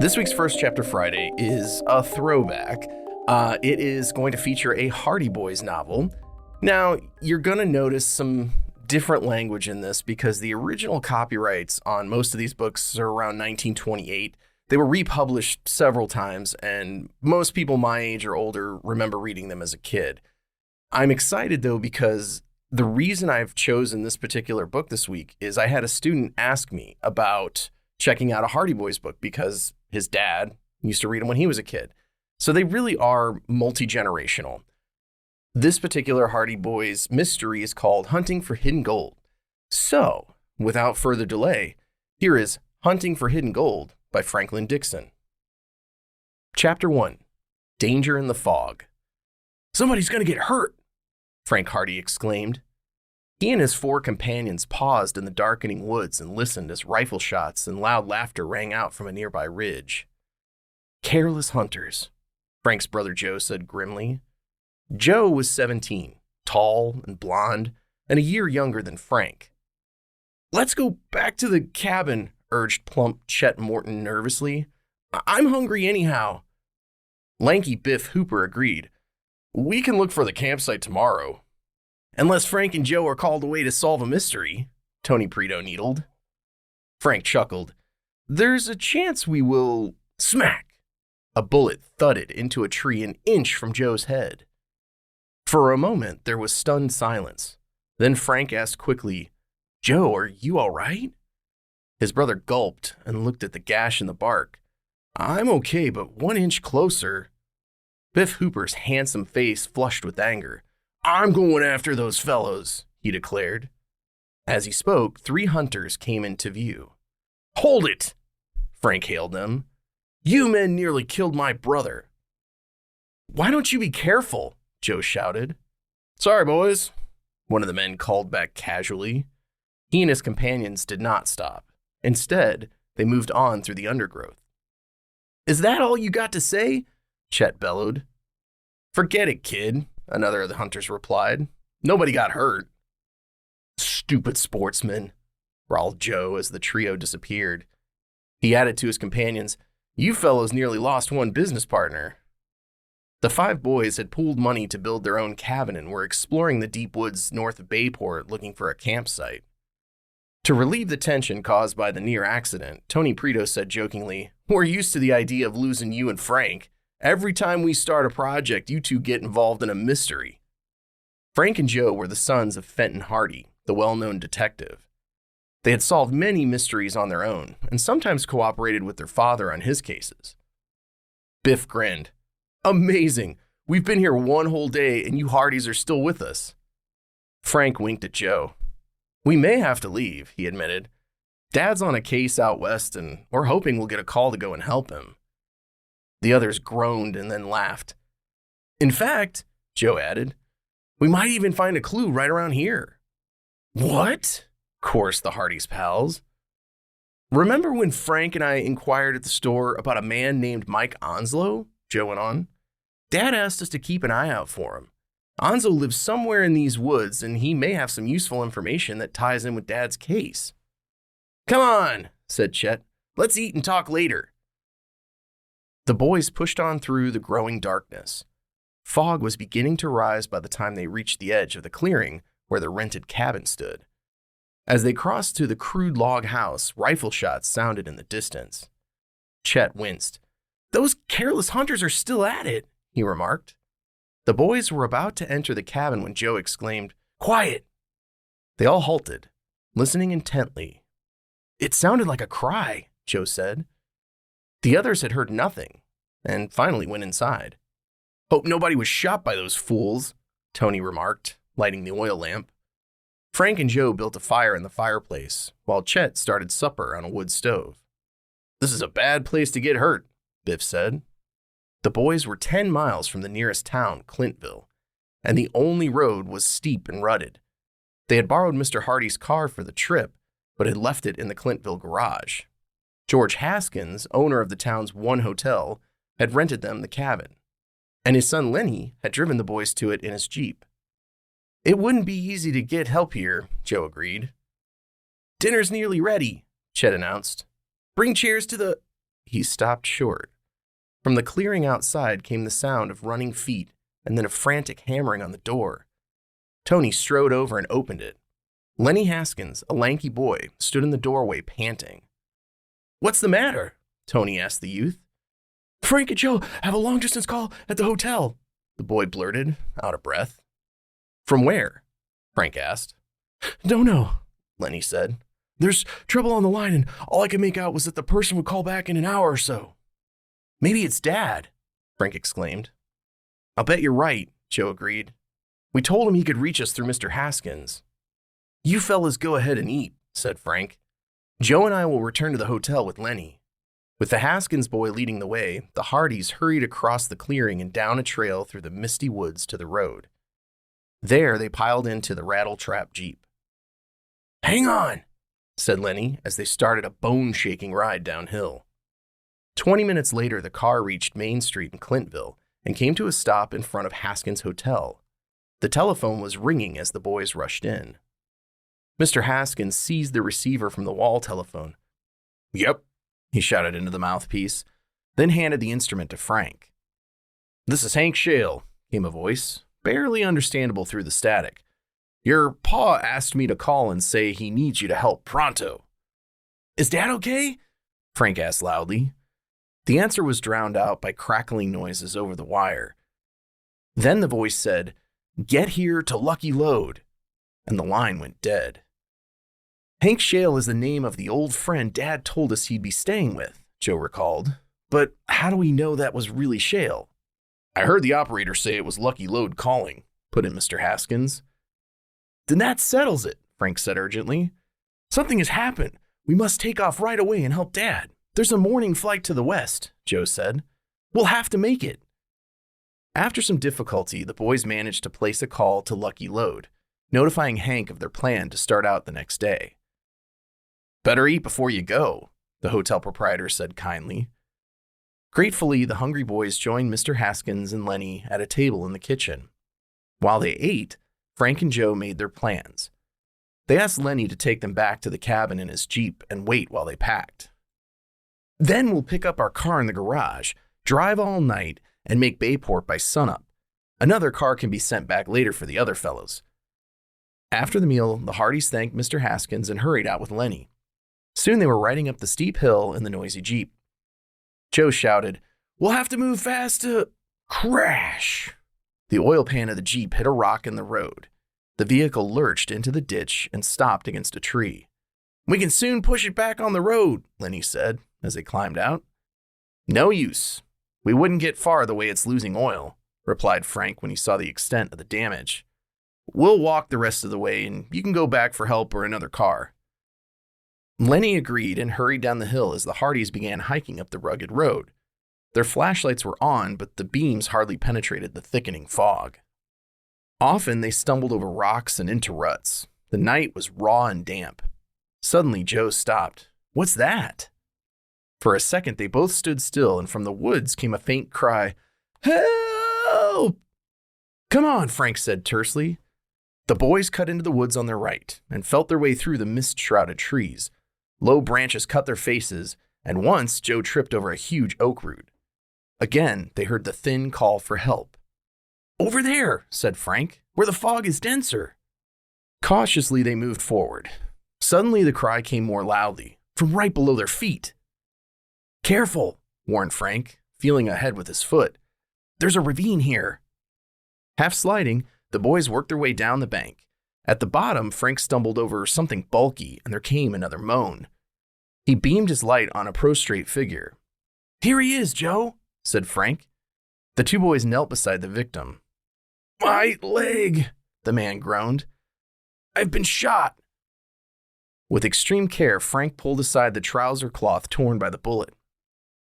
This week's First Chapter Friday is a throwback. It is going to feature a Hardy Boys novel. Now, you're going to notice some different language in this because the original copyrights on most of these books are around 1928. They were republished several times, and most people my age or older remember reading them as a kid. I'm excited, though, because the reason I've chosen this particular book this week is I had a student ask me about checking out a Hardy Boys book because his dad used to read them when he was a kid. So they really are multi-generational. This particular Hardy Boys mystery is called Hunting for Hidden Gold. So, without further delay, here is Hunting for Hidden Gold by Franklin Dixon. Chapter 1, Danger in the Fog. "Somebody's going to get hurt," Frank Hardy exclaimed. He and his 4 companions paused in the darkening woods and listened as rifle shots and loud laughter rang out from a nearby ridge. "Careless hunters," Frank's brother Joe said grimly. Joe was 17, tall and blonde, and a year younger than Frank. "Let's go back to the cabin," urged plump Chet Morton nervously. "I'm hungry anyhow." Lanky Biff Hooper agreed. "We can look for the campsite tomorrow." "Unless Frank and Joe are called away to solve a mystery," Tony Preto needled. Frank chuckled. "There's a chance we will—" Smack! A bullet thudded into a tree an inch from Joe's head. For a moment, there was stunned silence. Then Frank asked quickly, "Joe, are you all right?" His brother gulped and looked at the gash in the bark. "I'm okay, but 1 inch closer." Biff Hooper's handsome face flushed with anger. "I'm going after those fellows," he declared. As he spoke, 3 hunters came into view. "Hold it!" Frank hailed them. "You men nearly killed my brother." "Why don't you be careful?" Joe shouted. "Sorry, boys," one of the men called back casually. He and his companions did not stop. Instead, they moved on through the undergrowth. "Is that all you got to say?" Chet bellowed. "Forget it, kid," another of the hunters replied. "Nobody got hurt." "Stupid sportsmen," growled Joe as the trio disappeared. He added to his companions, "You fellows nearly lost one business partner." The 5 boys had pooled money to build their own cabin and were exploring the deep woods north of Bayport looking for a campsite. To relieve the tension caused by the near accident, Tony Preto said jokingly, "We're used to the idea of losing you and Frank. Every time we start a project, you two get involved in a mystery." Frank and Joe were the sons of Fenton Hardy, the well-known detective. They had solved many mysteries on their own and sometimes cooperated with their father on his cases. Biff grinned. "Amazing. We've been here 1 whole day and you Hardys are still with us." Frank winked at Joe. "We may have to leave," he admitted. "Dad's on a case out west and we're hoping we'll get a call to go and help him." The others groaned and then laughed. "In fact," Joe added, "we might even find a clue right around here." "What?" chorused the Hardy's pals. "Remember when Frank and I inquired at the store about a man named Mike Onslow?" Joe went on. "Dad asked us to keep an eye out for him. Onslow lives somewhere in these woods, and he may have some useful information that ties in with Dad's case." "Come on," said Chet. "Let's eat and talk later." The boys pushed on through the growing darkness. Fog was beginning to rise by the time they reached the edge of the clearing where the rented cabin stood. As they crossed to the crude log house, rifle shots sounded in the distance. Chet winced. "Those careless hunters are still at it," he remarked. The boys were about to enter the cabin when Joe exclaimed, "Quiet!" They all halted, listening intently. "It sounded like a cry," Joe said. The others had heard nothing, and finally went inside. "Hope nobody was shot by those fools," Tony remarked, lighting the oil lamp. Frank and Joe built a fire in the fireplace, while Chet started supper on a wood stove. "This is a bad place to get hurt," Biff said. The boys were 10 miles from the nearest town, Clintville, and the only road was steep and rutted. They had borrowed Mr. Hardy's car for the trip, but had left it in the Clintville garage. George Haskins, owner of the town's one hotel, had rented them the cabin, and his son Lenny had driven the boys to it in his Jeep. "It wouldn't be easy to get help here," Joe agreed. "Dinner's nearly ready," Chet announced. "Bring chairs to the—" he stopped short. From the clearing outside came the sound of running feet and then a frantic hammering on the door. Tony strode over and opened it. Lenny Haskins, a lanky boy, stood in the doorway panting. "What's the matter?" Tony asked the youth. "Frank and Joe have a long-distance call at the hotel," the boy blurted, out of breath. "From where?" Frank asked. "Don't know," Lenny said. "There's trouble on the line, and all I could make out was that the person would call back in an hour or so." "Maybe it's Dad," Frank exclaimed. "I'll bet you're right," Joe agreed. "We told him he could reach us through Mr. Haskins." "You fellas go ahead and eat," said Frank. "Joe and I will return to the hotel with Lenny." With the Haskins boy leading the way, the Hardys hurried across the clearing and down a trail through the misty woods to the road. There, they piled into the rattle-trap Jeep. "Hang on," said Lenny as they started a bone-shaking ride downhill. 20 minutes later, the car reached Main Street in Clintville and came to a stop in front of Haskins' hotel. The telephone was ringing as the boys rushed in. Mr. Haskins seized the receiver from the wall telephone. "Yep," he shouted into the mouthpiece, then handed the instrument to Frank. "This is Hank Shale," came a voice, barely understandable through the static. "Your pa asked me to call and say he needs you to help pronto." "Is Dad okay?" Frank asked loudly. The answer was drowned out by crackling noises over the wire. Then the voice said, "Get here to Lucky Load," and the line went dead. "Hank Shale is the name of the old friend Dad told us he'd be staying with," Joe recalled. "But how do we know that was really Shale?" "I heard the operator say it was Lucky Load calling," put in Mr. Haskins. "Then that settles it," Frank said urgently. "Something has happened. We must take off right away and help Dad. There's a morning flight to the west," Joe said. "We'll have to make it." After some difficulty, the boys managed to place a call to Lucky Load, notifying Hank of their plan to start out the next day. "Better eat before you go," the hotel proprietor said kindly. Gratefully, the hungry boys joined Mr. Haskins and Lenny at a table in the kitchen. While they ate, Frank and Joe made their plans. They asked Lenny to take them back to the cabin in his Jeep and wait while they packed. "Then we'll pick up our car in the garage, drive all night, and make Bayport by sunup. Another car can be sent back later for the other fellows." After the meal, the Hardys thanked Mr. Haskins and hurried out with Lenny. Soon they were riding up the steep hill in the noisy Jeep. Joe shouted, "We'll have to move fast to—" Crash! The oil pan of the Jeep hit a rock in the road. The vehicle lurched into the ditch and stopped against a tree. "We can soon push it back on the road," Lenny said as they climbed out. "No use. We wouldn't get far the way it's losing oil," replied Frank when he saw the extent of the damage. "We'll walk the rest of the way and you can go back for help or another car." Lenny agreed and hurried down the hill as the Hardys began hiking up the rugged road. Their flashlights were on, but the beams hardly penetrated the thickening fog. Often they stumbled over rocks and into ruts. The night was raw and damp. Suddenly Joe stopped. "What's that?" For a second they both stood still, and from the woods came a faint cry, "Help!" "Come on," Frank said tersely. The boys cut into the woods on their right and felt their way through the mist-shrouded trees. Low branches cut their faces, and once Joe tripped over a huge oak root. Again, they heard the thin call for help. "Over there," said Frank, "where the fog is denser." Cautiously, they moved forward. Suddenly, the cry came more loudly, from right below their feet. "Careful," warned Frank, feeling ahead with his foot. "There's a ravine here." Half sliding, the boys worked their way down the bank. At the bottom, Frank stumbled over something bulky, and there came another moan. He beamed his light on a prostrate figure. "Here he is, Joe," said Frank. The two boys knelt beside the victim. "My leg," the man groaned. "I've been shot." With extreme care, Frank pulled aside the trouser cloth torn by the bullet.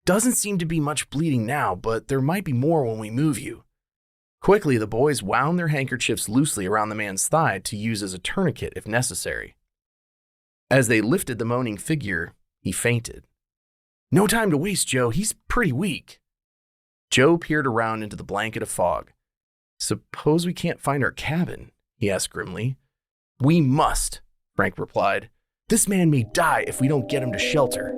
"Doesn't seem to be much bleeding now, but there might be more when we move you." Quickly, the boys wound their handkerchiefs loosely around the man's thigh to use as a tourniquet if necessary. As they lifted the moaning figure, he fainted. "No time to waste, Joe. He's pretty weak." Joe peered around into the blanket of fog. "Suppose we can't find our cabin?" he asked grimly. "We must," Frank replied. "This man may die if we don't get him to shelter."